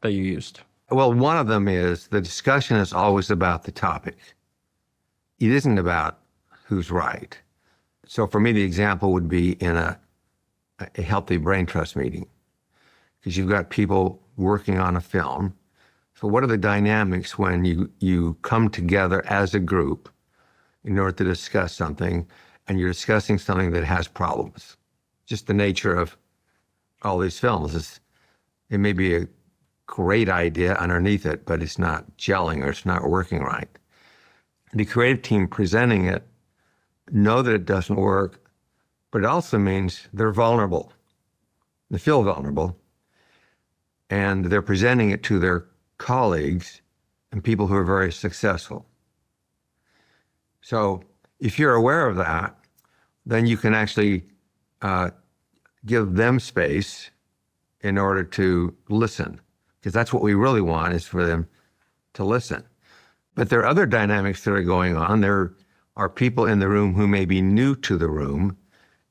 that you used? Well, one of them is the discussion is always about the topic. It isn't about who's right. So for me, the example would be in a healthy brain trust meeting, because you've got people working on a film. So what are the dynamics when you come together as a group in order to discuss something, and you're discussing something that has problems? Just the nature of all these films is it may be a great idea underneath it, but it's not gelling or it's not working right. The creative team presenting it know that it doesn't work, but it also means they're vulnerable. They feel vulnerable, and they're presenting it to their colleagues and people who are very successful. So if you're aware of that, then you can actually give them space in order to listen, because that's what we really want, is for them to listen. But there are other dynamics that are going on. There are people in the room who may be new to the room,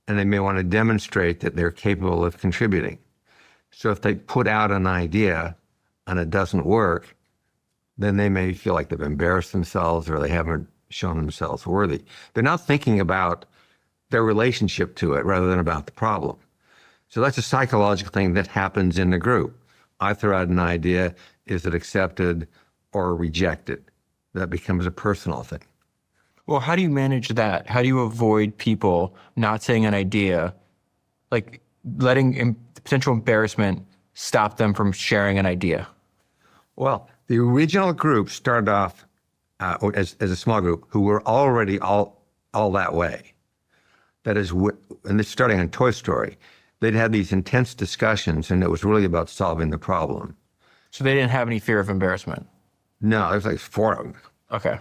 and they may want to demonstrate that they're capable of contributing. So if they put out an idea and it doesn't work, then they may feel like they've embarrassed themselves or they haven't shown themselves worthy. They're not thinking about their relationship to it rather than about the problem. So that's a psychological thing that happens in the group. I throw out an idea, is it accepted or rejected? That becomes a personal thing. Well, how do you manage that? How do you avoid people not saying an idea, like letting potential embarrassment stop them from sharing an idea? Well, the original group started off as a small group who were already all that way. That is, and this starting on Toy Story, they'd had these intense discussions, and it was really about solving the problem. So they didn't have any fear of embarrassment? No, there's like 4 of them. Okay.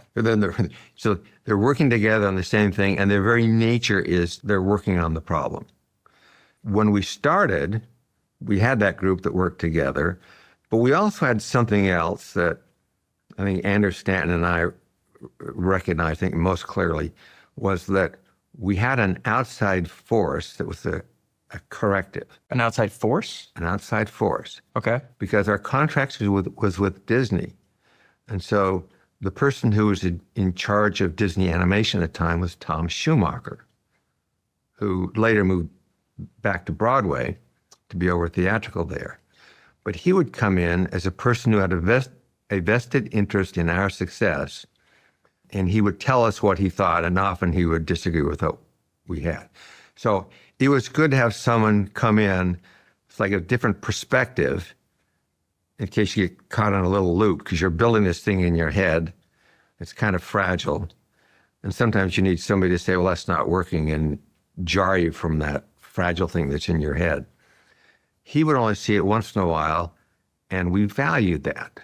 So they're working together on the same thing, and their very nature is they're working on the problem. When we started, we had that group that worked together, but we also had something else that I think Anders Stanton and I recognized, I think most clearly, was that we had an outside force that was a corrective. An outside force? An outside force. Okay. Because our contract was with Disney. And so the person who was in charge of Disney animation at the time was Tom Schumacher, who later moved back to Broadway to be over theatrical there. But he would come in as a person who had a vested interest in our success, and he would tell us what he thought, and often he would disagree with what we had. So it was good to have someone come in. It's like a different perspective in case you get caught on a little loop, because you're building this thing in your head. It's kind of fragile. And sometimes you need somebody to say, well, that's not working, and jar you from that fragile thing that's in your head. He would only see it once in a while, and we valued that.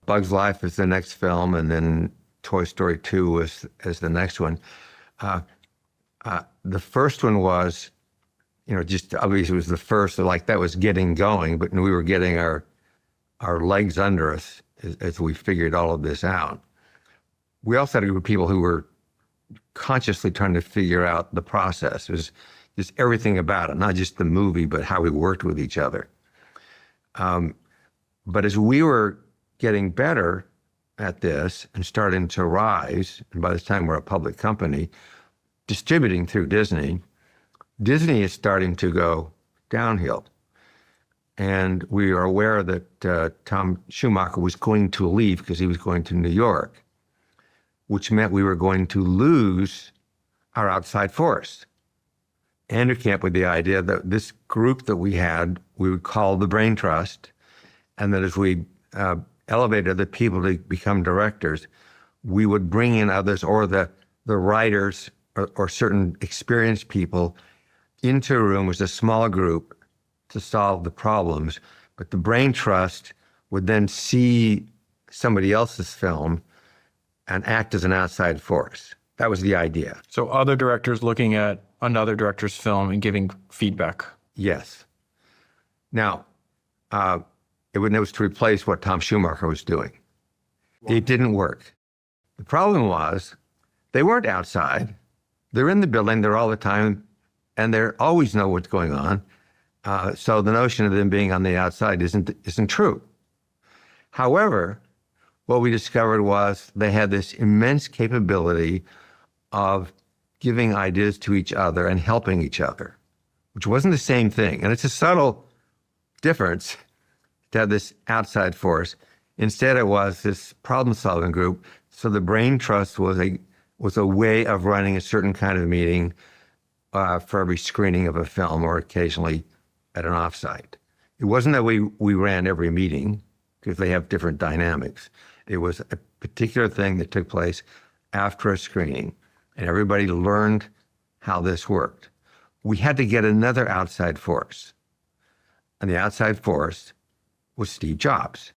Bug's Life is the next film, and then Toy Story 2 is the next one. The first one was, just obviously it was the first, like that was getting going, but we were getting our legs under us as we figured all of this out. We also had a group of people who were consciously trying to figure out the process. It was just everything about it, not just the movie, but how we worked with each other. But as we were getting better at this and starting to rise, and by this time we're a public company, distributing through Disney, Disney is starting to go downhill. And we are aware that Tom Schumacher was going to leave because he was going to New York, which meant we were going to lose our outside force. Andrew came up with the idea that this group that we had, we would call the Brain Trust, and that as we elevated the people to become directors, we would bring in others, or the writers or certain experienced people into a room as a small group to solve the problems. But the Brain Trust would then see somebody else's film and act as an outside force. That was the idea. So other directors looking at another director's film and giving feedback. Yes. Now, it was to replace what Tom Schumacher was doing. It didn't work. The problem was they weren't outside. They're in the building, they're all the time, and they always know what's going on. So the notion of them being on the outside isn't true. However, what we discovered was they had this immense capability of giving ideas to each other and helping each other, which wasn't the same thing. And it's a subtle difference to have this outside force. Instead, it was this problem-solving group. So the brain trust was a way of running a certain kind of meeting for every screening of a film, or occasionally at an offsite. It wasn't that we ran every meeting, because they have different dynamics. It was a particular thing that took place after a screening, and everybody learned how this worked. We had to get another outside force, and the outside force was Steve Jobs.